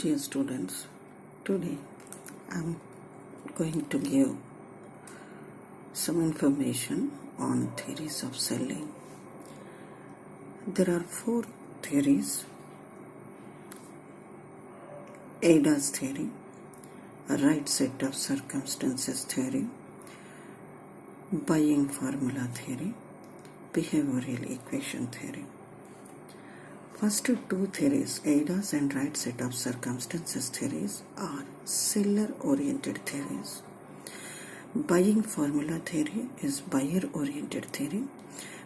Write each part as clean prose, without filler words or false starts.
Dear students, today I'm going to give some information on theories of selling. There are 4 theories: AIDA's theory, a right set of circumstances theory, buying formula theory, behavioral equation theory. First 2 theories, AIDA's and right set of circumstances theories, are seller-oriented theories. Buying formula theory is buyer-oriented theory.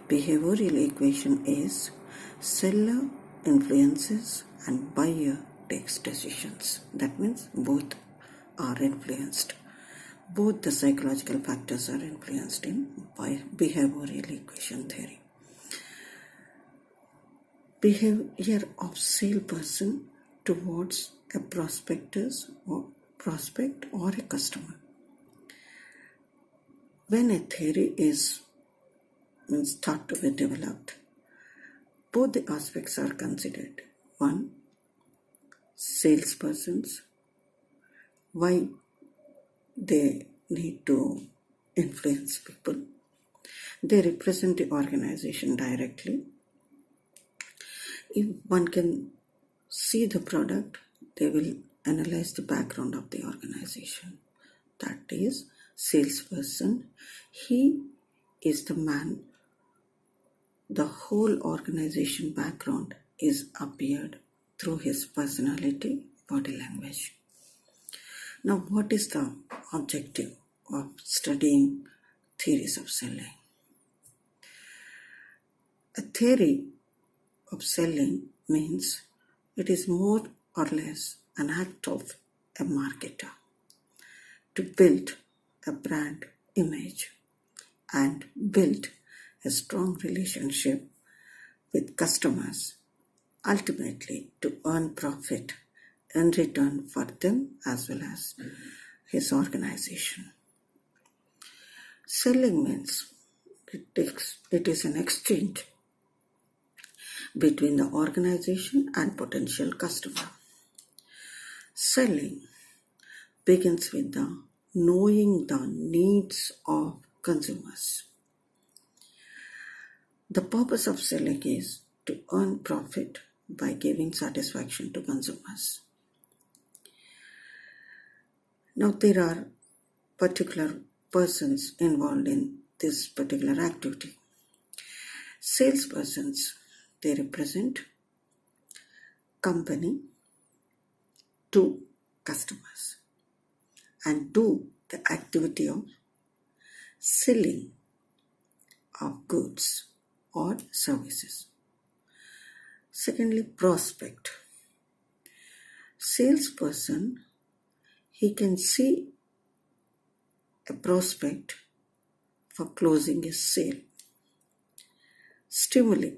Behavioral equation is seller influences and buyer takes decisions. That means both are influenced. Both the psychological factors are influenced in behavioral equation theory. Behavior of salesperson towards a prospect or a customer. When a theory is thought to be developed, both the aspects are considered. One, salespersons, why they need to influence people. They represent the organization directly. If one can see the product, they will analyze the background of the organization. That is, salesperson, he is the man. The whole organization background is appeared through his personality, body language. Now, what is the objective of studying theories of selling? A theory of selling means it is more or less an act of a marketer to build a brand image and build a strong relationship with customers, ultimately to earn profit in return for them as well as his organization. Selling means it is an exchange between the organization and potential customer. Selling begins with the knowing the needs of consumers. The purpose of selling is to earn profit by giving satisfaction to consumers. Now there are particular persons involved in this particular activity. Salespersons, they represent company to customers and do the activity of selling of goods or services. Secondly, prospect. Salesperson, he can see a prospect for closing a sale. Stimuli.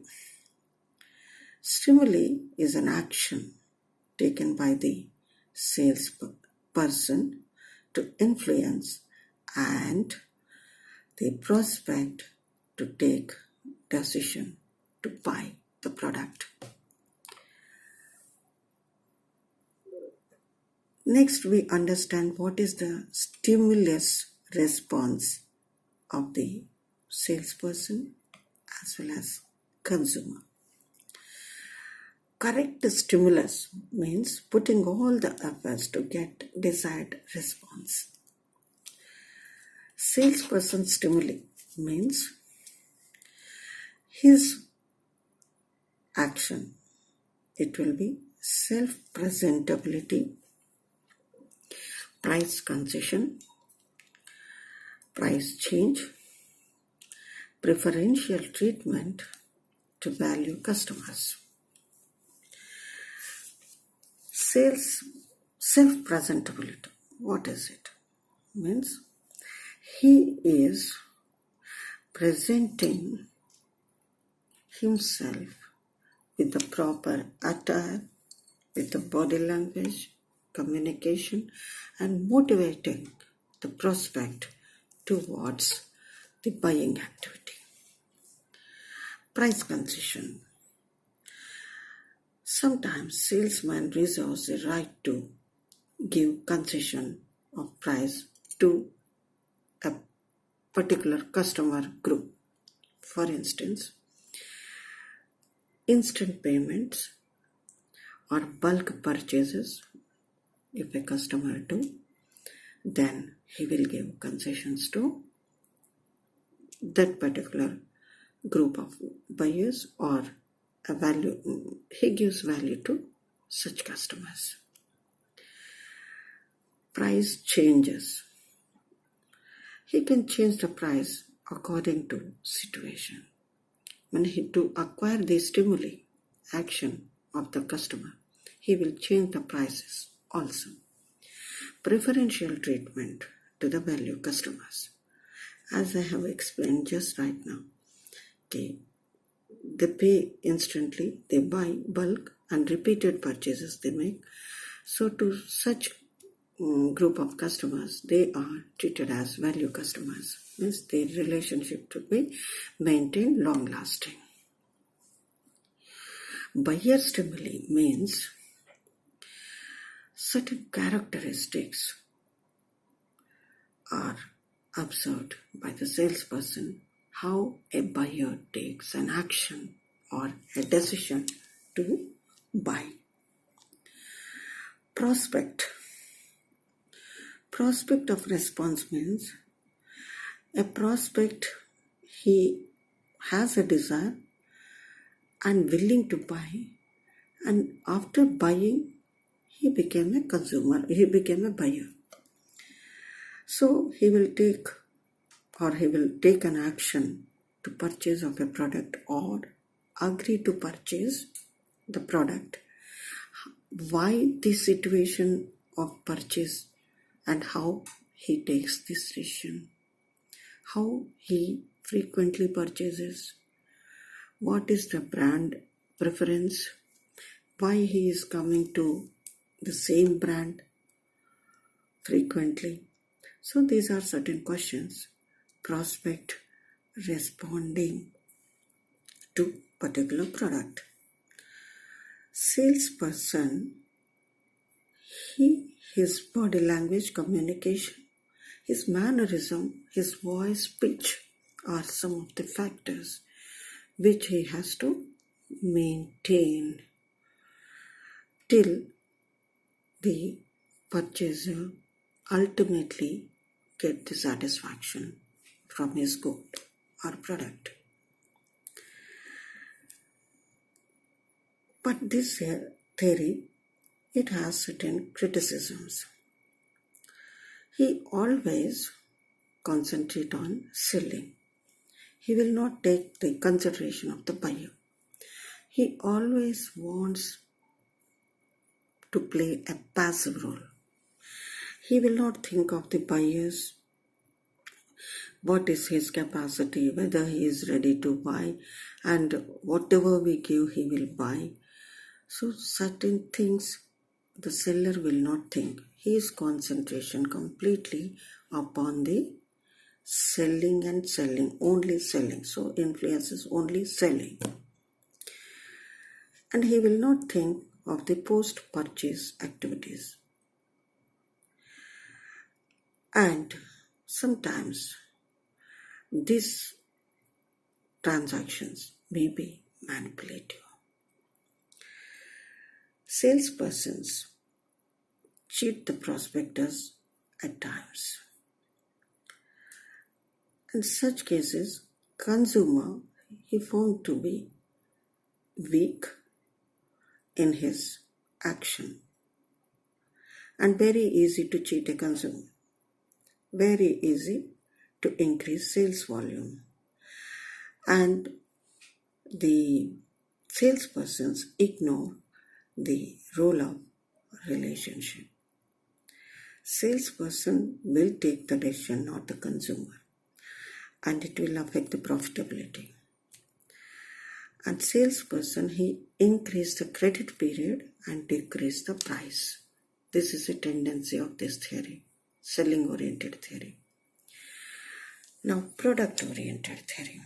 Stimuli is an action taken by the salesperson to influence and the prospect to take decision to buy the product. Next, we understand what is the stimulus response of the salesperson as well as consumer. Correct stimulus means putting all the efforts to get desired response. Salesperson stimuli means his action. It will be self-presentability, price concession, price change, preferential treatment to value customers. Sales self-presentability. What is it? Means he is presenting himself with the proper attire, with the body language, communication, and motivating the prospect towards the buying activity. Price concession. Sometimes salesman reserves the right to give concession of price to a particular customer group. For instance, instant payments or bulk purchases. If a customer do, then he will give concessions to that particular group of buyers, or he gives value to such customers. Price changes. He can change the price according to situation. To acquire the stimuli action of the customer, he will change the prices also. Preferential treatment to the value customers. As I have explained just right now, they pay instantly, they buy bulk and repeated purchases they make. So to such group of customers, they are treated as value customers. Means their relationship to be maintained long lasting. Buyer stimuli means certain characteristics are observed by the salesperson, how a buyer takes an action or a decision to buy. Prospect of response means a prospect, he has a desire and willing to buy, and after buying he became a consumer, he became a buyer. So he will take an action to purchase of a product or agree to purchase the product. Why the situation of purchase and how he takes this decision, how he frequently purchases, what is the brand preference, why he is coming to the same brand frequently. So these are certain questions. Prospect responding to particular product. Salesperson, his body language, communication, his mannerism, his voice, pitch are some of the factors which he has to maintain till the purchaser ultimately get the satisfaction from his good or product. But this theory, it has certain criticisms. He always concentrate on selling. He will not take the consideration of the buyer. He always wants to play a passive role. He will not think of the buyers, what is his capacity, whether he is ready to buy, and whatever we give he will buy. So certain things the seller will not think. His concentration completely upon the selling and selling, only selling. So influence is only selling. And he will not think of the post-purchase activities. And sometimes these transactions may be manipulative. Salespersons cheat the prospectors at times. In such cases, consumer he found to be weak in his action and very easy to cheat a consumer, very easy to increase sales volume, and the salespersons ignore the role of relationship. Salesperson will take the decision, not the consumer, and it will affect the profitability. And salesperson, he increase the credit period and decrease the price. This is a tendency of this theory, selling oriented theory. Now product oriented theory.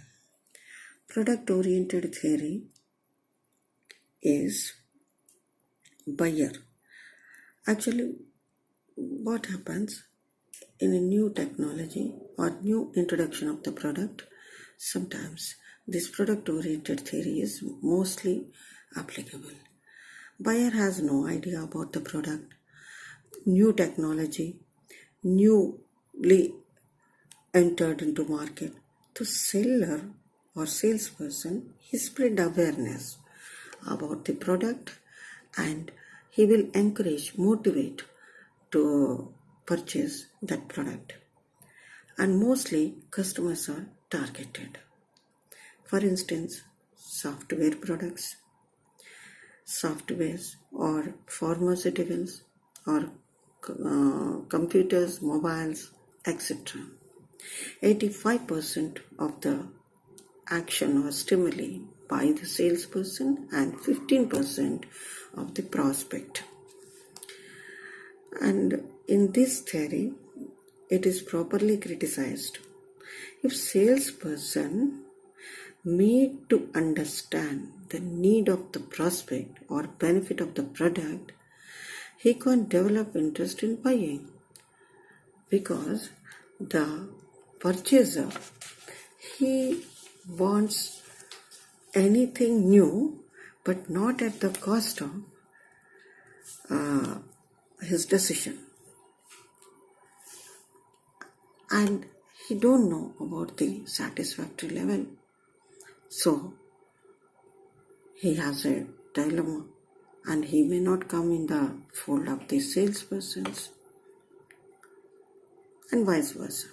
Product oriented theory is buyer. Actually, what happens in a new technology or new introduction of the product, sometimes this product oriented theory is mostly applicable. Buyer has no idea about the product, new technology, newly entered into market. The seller or salesperson, he spread awareness about the product and he will encourage, motivate to purchase that product. And mostly customers are targeted. For instance, software products, softwares or pharmaceuticals or computers, mobiles, etc. 85% of the action or stimuli by the salesperson and 15% of the prospect. And in this theory, it is properly criticized. If salesperson made to understand the need of the prospect or benefit of the product, he can develop interest in buying, because the purchaser, he wants anything new but not at the cost of his decision, and he don't know about the satisfactory level, so he has a dilemma and he may not come in the fold of the salespersons, and vice versa.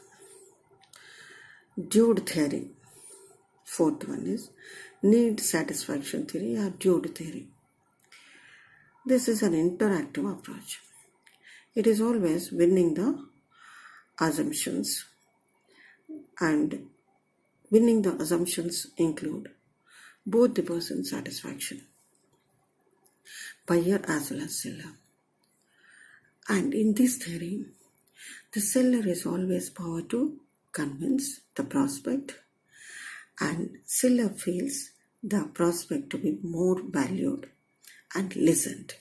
Dude theory. Fourth one is need satisfaction theory or dude theory. This is an interactive approach. It is always winning the assumptions, and winning the assumptions include both the person's satisfaction, buyer as well as seller. And in this theory, the seller is always power to convince the prospect, and seller feels the prospect to be more valued and listened.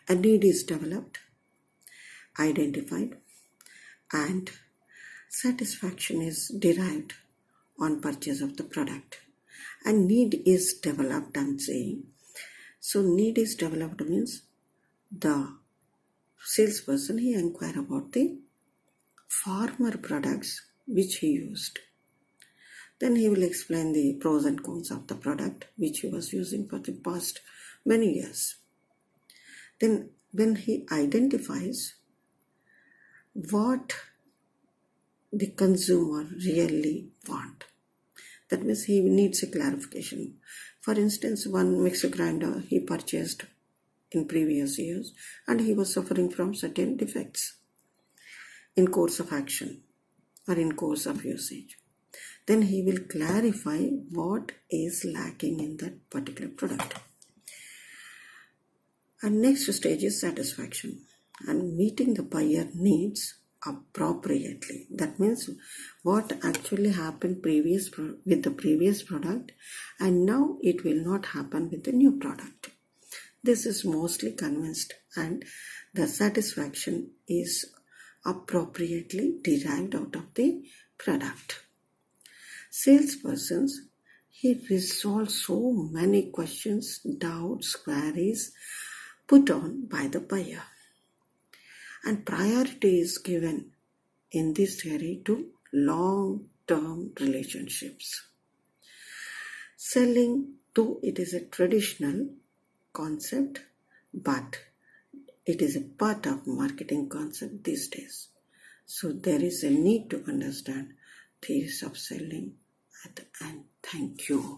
A need is developed, identified, and satisfaction is derived on purchase of the product. And need is developed, I'm saying. So need is developed means the salesperson, he inquire about the former products which he used. Then he will explain the pros and cons of the product which he was using for the past many years. Then when he identifies what the consumer really want, that means he needs a clarification. For instance, one mixer grinder he purchased in previous years and he was suffering from certain defects in course of action or in course of usage. Then he will clarify what is lacking in that particular product. And next stage is satisfaction and meeting the buyer needs appropriately. That means what actually happened with the previous product, and now it will not happen with the new product. This is mostly convinced, and the satisfaction is appropriately derived out of the product. Salespersons, he resolves so many questions, doubts, queries put on by the buyer. And priority is given in this theory to long-term relationships. Selling, though it is a traditional concept, but it is a part of marketing concept these days. So there is a need to understand theories of selling at the end. Thank you.